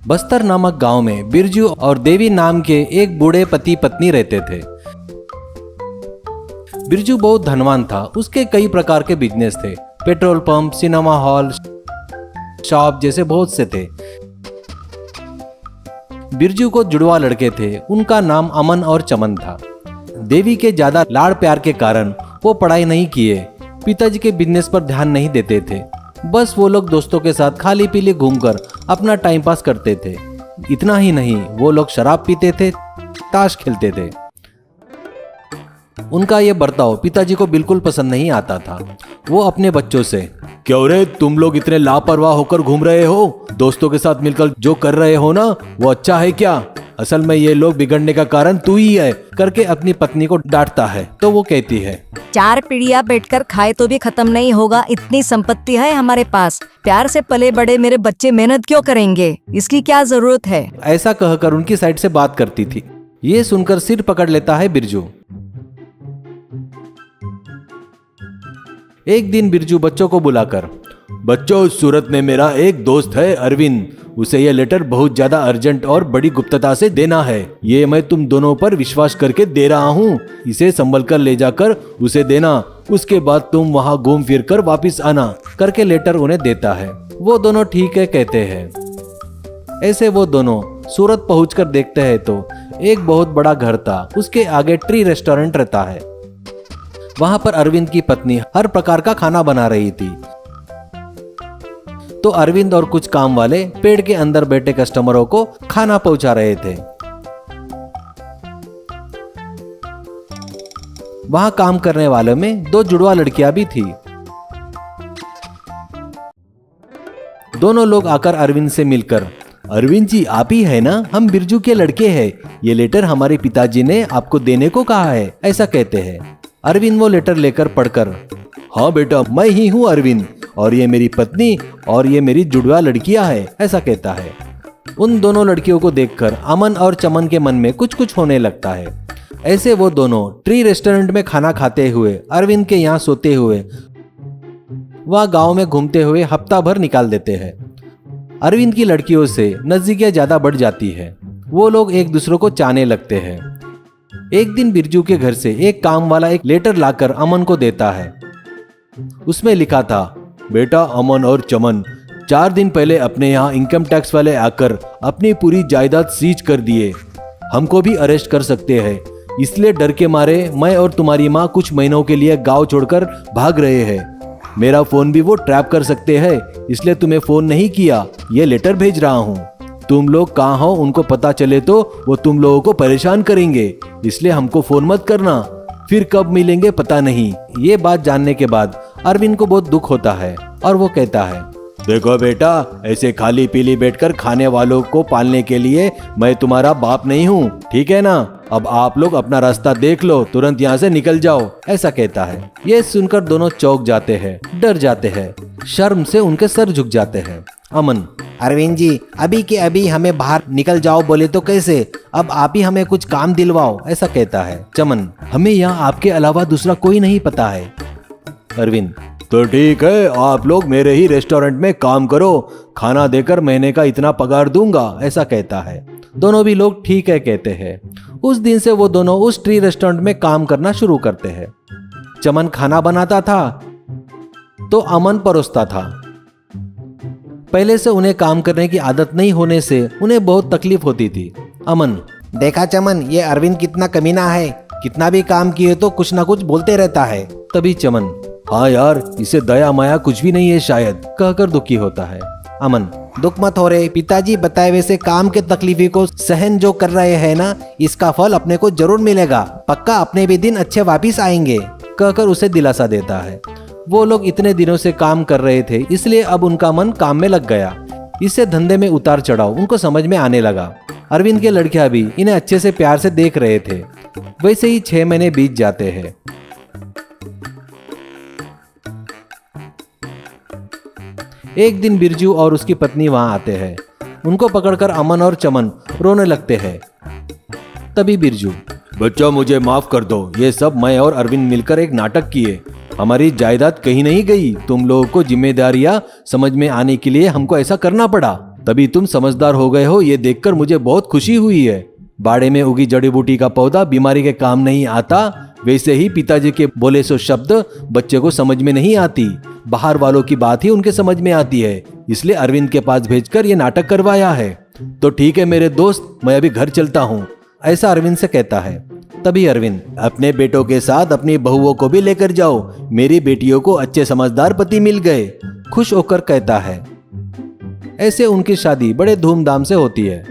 बस्तर नामक गांव में बिरजू और देवी नाम के एक बूढ़े पति पत्नी रहते थे। बिरजू बहुत धनवान था। उसके कई प्रकार के बिजनेस थे। Petrol pump, cinema hall, shop जैसे बहुत से थे। बिरजू को जुड़वा लड़के थे। उनका नाम अमन और चमन था। देवी के ज्यादा लाड़ प्यार के कारण वो पढ़ाई नहीं किए। पिताजी के बिजनेस पर ध्यान नहीं देते थे। बस वो लोग दोस्तों के साथ खाली पीली घूमकर अपना टाइम पास करते थे। इतना ही नहीं, वो लोग शराब पीते थे, ताश खेलते थे। उनका ये बर्ताव पिताजी को बिल्कुल पसंद नहीं आता था। वो अपने बच्चों से, क्यों रे तुम लोग इतने लापरवाह होकर घूम रहे हो? दोस्तों के साथ मिलकर जो कर रहे हो ना, वो अच्छा है क्या? असल में ये लोग बिगड़ने का कारण तू ही है, करके अपनी पत्नी को डांटता है। तो वो कहती है, 4 पीढ़ियां बैठकर खाए तो भी खत्म नहीं होगा। इतनी संपत्ति है हमारे पास, प्यार से पले बड़े मेरे बच्चे मेहनत क्यों करेंगे? इसकी क्या जरूरत है? ऐसा कहकर उनकी साइड से बात करती थी। ये सुनकर सिर पकड़ लेता है बिरजू। एक दिन बिरजू बच्चों को बुलाकर, बच्चों, सूरत में मेरा एक दोस्त है अरविंद, उसे यह लेटर बहुत ज्यादा अर्जेंट और बड़ी गुप्तता से देना है। ये मैं तुम दोनों पर विश्वास करके दे रहा हूँ। इसे संभल कर ले जाकर उसे देना, उसके बाद तुम वहाँ घूम फिर कर वापिस आना, करके लेटर उन्हें देता है। वो दोनों ठीक है कहते हैं। ऐसे वो दोनों सूरत पहुंचकर देखते हैं तो एक बहुत बड़ा घर था। उसके आगे ट्री रेस्टोरेंट रहता है। वहां पर अरविंद की पत्नी हर प्रकार का खाना बना रही थी। तो अरविंद और कुछ काम वाले पेड़ के अंदर बैठे कस्टमरों को खाना पहुंचा रहे थे। वहां काम करने वालों में 2 जुड़वा लड़कियां भी थी। दोनों लोग आकर अरविंद से मिलकर, अरविंद जी आप ही है ना? हम बिरजू के लड़के हैं। ये लेटर हमारे पिताजी ने आपको देने को कहा है, ऐसा कहते हैं। अरविंद वो लेटर लेकर पढ़कर, हाँ बेटा, मैं ही हूँ अरविंद, और ये मेरी पत्नी और ये मेरी जुड़वा लड़कियां है, ऐसा कहता है। उन दोनों लड़कियों को देखकर अमन और चमन के मन में कुछ कुछ होने लगता है। ऐसे वो दोनों ट्री रेस्टोरेंट में खाना खाते हुए, अरविंद के यहाँ सोते हुए, वह गांव में घूमते हुए हफ्ता भर निकाल देते हैं। अरविंद की लड़कियों से नजदीकियां ज्यादा बढ़ जाती है। वो लोग एक दूसरे को चाहने लगते हैं। एक दिन बिरजू के घर से एक काम वाला एक लेटर लाकर अमन को देता है। उसमें लिखा था, बेटा अमन और चमन, 4 दिन पहले अपने यहाँ इनकम टैक्स वाले आकर अपनी पूरी जायदाद सीज कर दिए। हमको भी अरेस्ट कर सकते हैं, इसलिए डर के मारे मैं और तुम्हारी माँ कुछ महीनों के लिए गांव छोड़कर भाग रहे हैं। मेरा फोन भी वो ट्रैप कर सकते हैं, इसलिए तुम्हें फोन नहीं किया, ये लेटर भेज रहा हूँ। तुम लोग कहाँ हो उनको पता चले तो वो तुम लोगों को परेशान करेंगे, इसलिए हमको फोन मत करना। फिर कब मिलेंगे पता नहीं। ये बात जानने के बाद अरविंद को बहुत दुख होता है और वो कहता है, देखो बेटा, ऐसे खाली पीली बैठकर खाने वालों को पालने के लिए मैं तुम्हारा बाप नहीं हूँ, ठीक है ना? अब आप लोग अपना रास्ता देख लो, तुरंत यहाँ से निकल जाओ, ऐसा कहता है। ये सुनकर दोनों चौंक जाते हैं, डर जाते हैं, शर्म से उनके सर झुक जाते हैं। अमन, अरविंद जी, अभी के अभी हमें बाहर निकल जाओ बोले तो कैसे? अब आप ही हमें कुछ काम दिलवाओ, ऐसा कहता है। चमन, हमें यहाँ आपके अलावा दूसरा कोई नहीं पता है। अरविंद, तो ठीक है, आप लोग मेरे ही रेस्टोरेंट में काम करो, खाना देकर महीने का इतना पगार दूंगा, ऐसा कहता है। दोनों भी लोग ठीक है कहते हैं। उस दिन से वो दोनों उस ट्री रेस्टोरेंट में काम करना शुरू करते हैं। चमन खाना बनाता था तो अमन परोसता था। पहले से उन्हें काम करने की आदत नहीं होने से उन्हें बहुत तकलीफ होती थी। अमन, देखा चमन, ये अरविंद कितना कमीना है, कितना भी काम किए तो कुछ ना कुछ बोलते रहता है। तभी चमन, हाँ यार, इसे दया माया कुछ भी नहीं है शायद, कहकर दुखी होता है। अमन, दुख मत हो रहे, पिताजी बताए वैसे काम के तकलीफी को सहन जो कर रहे हैं ना, इसका फल अपने को जरूर मिलेगा। पक्का अपने भी दिन अच्छे वापिस आएंगे, कहकर उसे दिलासा देता है। वो लोग इतने दिनों से काम कर रहे थे, इसलिए अब उनका मन काम में लग गया। इससे धंधे में उतार चढ़ाव उनको समझ में आने लगा। अरविंद के लड़कियां भी इन्हें अच्छे से प्यार से देख रहे थे। वैसे ही 6 महीने बीत जाते हैं। एक दिन बिरजू और उसकी पत्नी वहां आते हैं। उनको पकड़कर अमन और चमन रोने लगते हैं। तभी बिरजू, बच्चा मुझे माफ कर दो, ये सब मैं और अरविंद मिलकर एक नाटक किए। हमारी जायदाद कहीं नहीं गई, तुम लोगों को जिम्मेदारियां समझ में आने के लिए हमको ऐसा करना पड़ा। तभी तुम समझदार हो गए हो, ये देखकर मुझे बहुत खुशी हुई है। बाड़े में उगी जड़ी बूटी का पौधा बीमारी के काम नहीं आता, वैसे ही पिताजी के बोले सो शब्द बच्चे को समझ में नहीं आती, बाहर वालों की बात ही उनके समझ में आती है। इसलिए अरविंद के पास भेजकर ये नाटक करवाया है। तो ठीक है मेरे दोस्त, मैं अभी घर चलता हूँ, ऐसा अरविंद से कहता है। तभी अरविंद, अपने बेटों के साथ अपनी बहुओं को भी लेकर जाओ, मेरी बेटियों को अच्छे समझदार पति मिल गए, खुश होकर कहता है। ऐसे उनकी शादी बड़े धूमधाम से होती है।